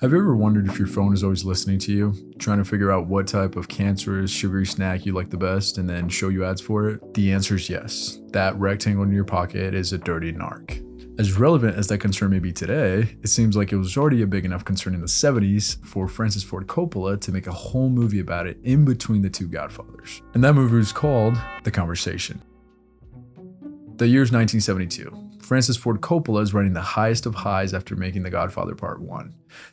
Have you ever wondered if your phone is always listening to you, trying to figure out what type of cancerous, sugary snack you like the best and then show you ads for it? The answer is yes. That rectangle in your pocket is a dirty narc. As relevant as that concern may be today, it seems like it was already a big enough concern in the 70s for Francis Ford Coppola to make a whole movie about it in between the two Godfathers. And that movie was called The Conversation. The year's 1972. Francis Ford Coppola is riding the highest of highs after making The Godfather Part I.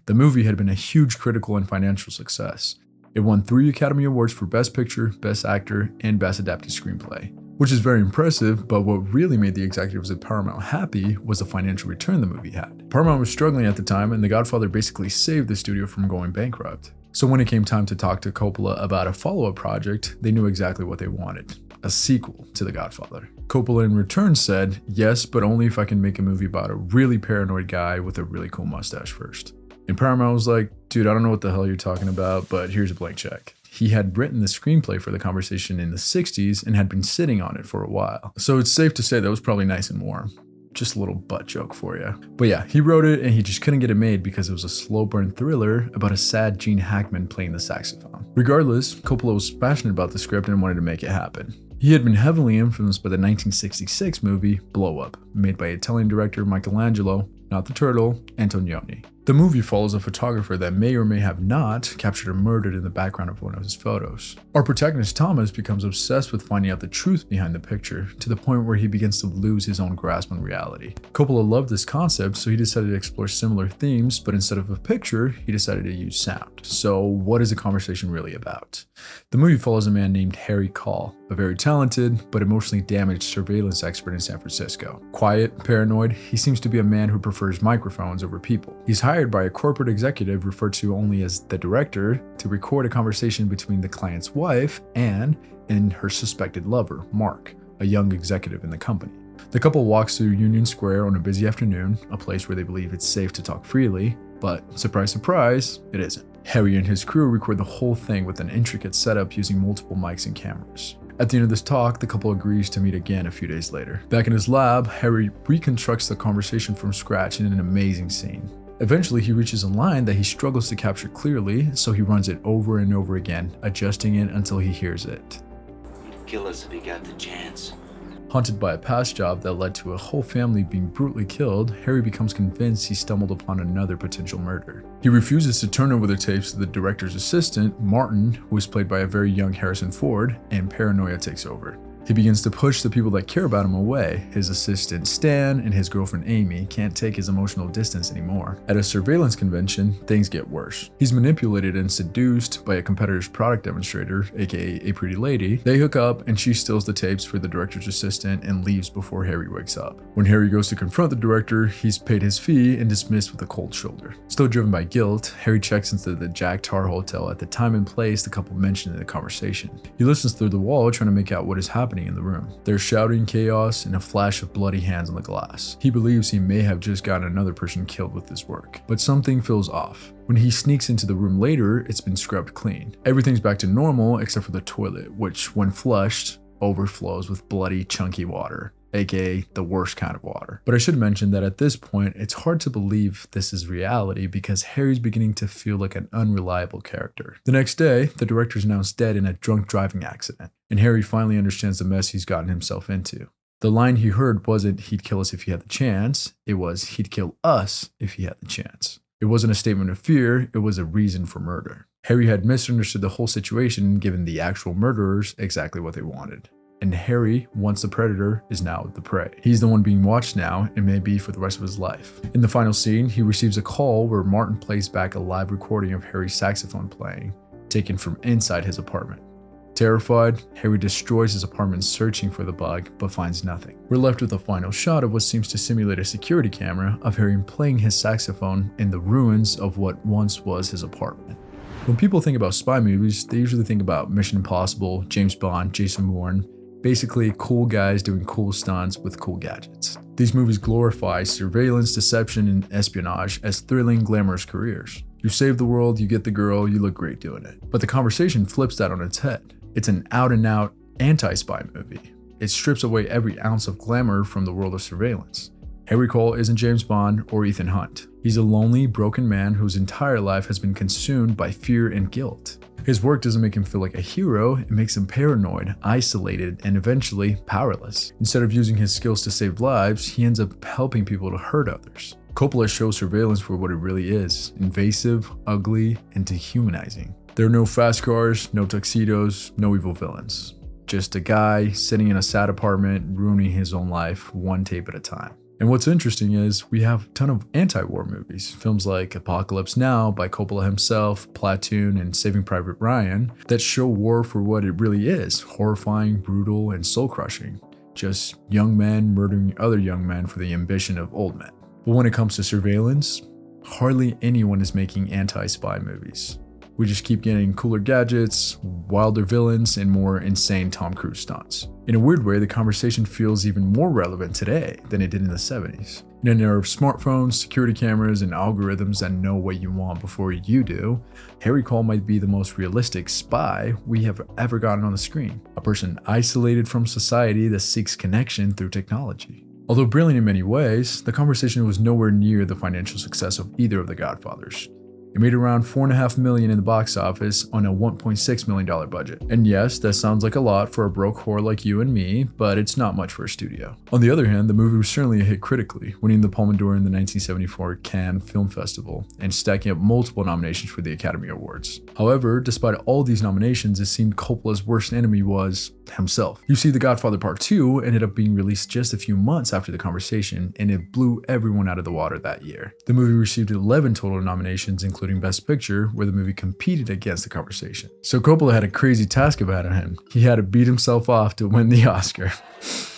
The movie had been a huge critical and financial success. It won 3 Academy Awards for Best Picture, Best Actor, and Best Adapted Screenplay, which is very impressive, but what really made the executives at Paramount happy was the financial return the movie had. Paramount was struggling at the time, and The Godfather basically saved the studio from going bankrupt. So when it came time to talk to Coppola about a follow-up project, they knew exactly what they wanted: a sequel to The Godfather. Coppola in return said, yes, but only if I can make a movie about a really paranoid guy with a really cool mustache first. And Paramount was like, dude, I don't know what the hell you're talking about, but here's a blank check. He had written the screenplay for The Conversation in the 60s and had been sitting on it for a while. So it's safe to say that was probably nice and warm. Just a little butt joke for you. But yeah, he wrote it and he just couldn't get it made because it was a slow burn thriller about a sad Gene Hackman playing the saxophone. Regardless, Coppola was passionate about the script and wanted to make it happen. He had been heavily influenced by the 1966 movie Blow Up, made by Italian director Michelangelo, not the turtle, Antonioni. The movie follows a photographer that may or may have not captured a murder in the background of one of his photos. Our protagonist Thomas becomes obsessed with finding out the truth behind the picture, to the point where he begins to lose his own grasp on reality. Coppola loved this concept, so he decided to explore similar themes, but instead of a picture, he decided to use sound. So what is The Conversation really about? The movie follows a man named Harry Call, a very talented but emotionally damaged surveillance expert in San Francisco. Quiet, paranoid, he seems to be a man who prefers microphones over people. He's hired by a corporate executive referred to only as the director to record a conversation between the client's wife and her suspected lover, Mark, a young executive in the company. The couple walks through Union Square on a busy afternoon, a place where they believe it's safe to talk freely, but surprise, surprise, it isn't. Harry and his crew record the whole thing with an intricate setup using multiple mics and cameras. At the end of this talk, the couple agrees to meet again a few days later. Back in his lab, Harry reconstructs the conversation from scratch in an amazing scene. Eventually, he reaches a line that he struggles to capture clearly, so he runs it over and over again, adjusting it until he hears it. Kill us if you got the chance. Haunted by a past job that led to a whole family being brutally killed, Harry becomes convinced he stumbled upon another potential murder. He refuses to turn over the tapes to the director's assistant, Martin, who is played by a very young Harrison Ford, and paranoia takes over. He begins to push the people that care about him away. His assistant Stan and his girlfriend Amy can't take his emotional distance anymore. At a surveillance convention, things get worse. He's manipulated and seduced by a competitor's product demonstrator, aka a pretty lady. They hook up and she steals the tapes for the director's assistant and leaves before Harry wakes up. When Harry goes to confront the director, he's paid his fee and dismissed with a cold shoulder. Still driven by guilt, Harry checks into the Jack Tar Hotel at the time and place the couple mentioned in the conversation. He listens through the wall trying to make out what is happening in the room. There's shouting, chaos, and a flash of bloody hands on the glass. He believes he may have just gotten another person killed with this work, but something feels off. When he sneaks into the room later, it's been scrubbed clean. Everything's back to normal except for the toilet, which, when flushed, overflows with bloody, chunky water, aka the worst kind of water. But I should mention that at this point, it's hard to believe this is reality because Harry's beginning to feel like an unreliable character. The next day, the director is announced dead in a drunk driving accident, and Harry finally understands the mess he's gotten himself into. The line he heard wasn't, "He'd kill us if he had the chance," it was, "He'd kill us if he had the chance." It wasn't a statement of fear, it was a reason for murder. Harry had misunderstood the whole situation and given the actual murderers exactly what they wanted. And Harry, once the predator, is now the prey. He's the one being watched now and may be for the rest of his life. In the final scene, he receives a call where Martin plays back a live recording of Harry's saxophone playing, taken from inside his apartment. Terrified, Harry destroys his apartment searching for the bug, but finds nothing. We're left with a final shot of what seems to simulate a security camera of Harry playing his saxophone in the ruins of what once was his apartment. When people think about spy movies, they usually think about Mission Impossible, James Bond, Jason Bourne, basically cool guys doing cool stunts with cool gadgets. These movies glorify surveillance, deception, and espionage as thrilling, glamorous careers. You save the world, you get the girl, you look great doing it. But The Conversation flips that on its head. It's an out-and-out anti-spy movie. It strips away every ounce of glamour from the world of surveillance. Harry Cole isn't James Bond or Ethan Hunt. He's a lonely, broken man whose entire life has been consumed by fear and guilt. His work doesn't make him feel like a hero, it makes him paranoid, isolated, and eventually powerless. Instead of using his skills to save lives, he ends up helping people to hurt others. Coppola shows surveillance for what it really is: invasive, ugly, and dehumanizing. There are no fast cars, no tuxedos, no evil villains. Just a guy sitting in a sad apartment, ruining his own life one tape at a time. And what's interesting is we have a ton of anti-war movies, films like Apocalypse Now by Coppola himself, Platoon, and Saving Private Ryan, that show war for what it really is: horrifying, brutal, and soul-crushing. Just young men murdering other young men for the ambition of old men. But when it comes to surveillance, hardly anyone is making anti-spy movies. We just keep getting cooler gadgets, wilder villains, and more insane Tom Cruise stunts. In a weird way, the conversation feels even more relevant today than it did in the 70s. In an era of smartphones, security cameras, and algorithms that know what you want before you do, Harry Cole might be the most realistic spy we have ever gotten on the screen. A person isolated from society that seeks connection through technology. Although brilliant in many ways, the conversation was nowhere near the financial success of either of the Godfathers. It made around $4.5 million in the box office on a $1.6 million budget. And yes, that sounds like a lot for a broke whore like you and me, but it's not much for a studio. On the other hand, the movie was certainly a hit critically, winning the Palme d'Or in the 1974 Cannes Film Festival and stacking up multiple nominations for the Academy Awards. However, despite all these nominations, it seemed Coppola's worst enemy was himself. You see, The Godfather Part II ended up being released just a few months after the conversation, and it blew everyone out of the water that year. The movie received 11 total nominations, including Best Picture, where the movie competed against the conversation. So Coppola had a crazy task ahead of him. He had to beat himself off to win the Oscar.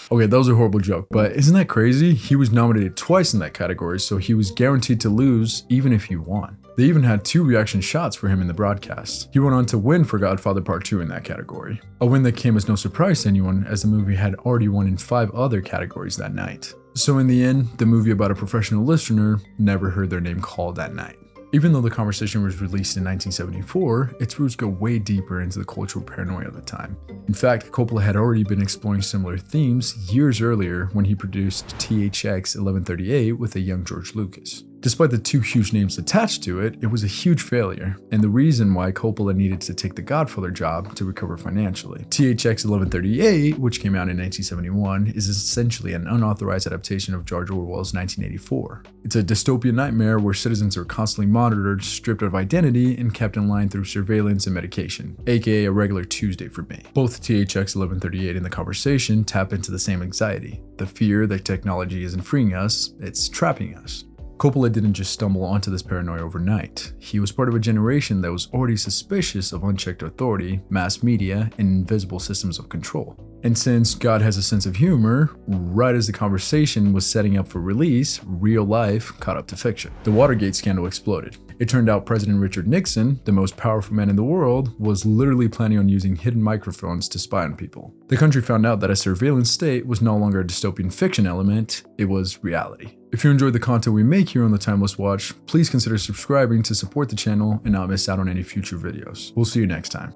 Okay, that was a horrible joke, but isn't that crazy? He was nominated twice in that category, so he was guaranteed to lose even if he won. They even had 2 reaction shots for him in the broadcast. He went on to win for Godfather Part II in that category. A win that came as no surprise to anyone, as the movie had already won in 5 other categories that night. So in the end, the movie about a professional listener never heard their name called that night. Even though the conversation was released in 1974, its roots go way deeper into the cultural paranoia of the time. In fact, Coppola had already been exploring similar themes years earlier when he produced THX 1138 with a young George Lucas. Despite the 2 huge names attached to it, it was a huge failure, and the reason why Coppola needed to take the Godfather job to recover financially. THX 1138, which came out in 1971, is essentially an unauthorized adaptation of George Orwell's 1984. It's a dystopian nightmare where citizens are constantly monitored, stripped of identity, and kept in line through surveillance and medication, aka a regular Tuesday for me. Both THX 1138 and The Conversation tap into the same anxiety, the fear that technology isn't freeing us, it's trapping us. Coppola didn't just stumble onto this paranoia overnight. He was part of a generation that was already suspicious of unchecked authority, mass media, and invisible systems of control. And since God has a sense of humor, right as The Conversation was setting up for release, real life caught up to fiction. The Watergate scandal exploded. It turned out President Richard Nixon, the most powerful man in the world, was literally planning on using hidden microphones to spy on people. The country found out that a surveillance state was no longer a dystopian fiction element, it was reality. If you enjoyed the content we make here on The Timeless Watch, please consider subscribing to support the channel and not miss out on any future videos. We'll see you next time.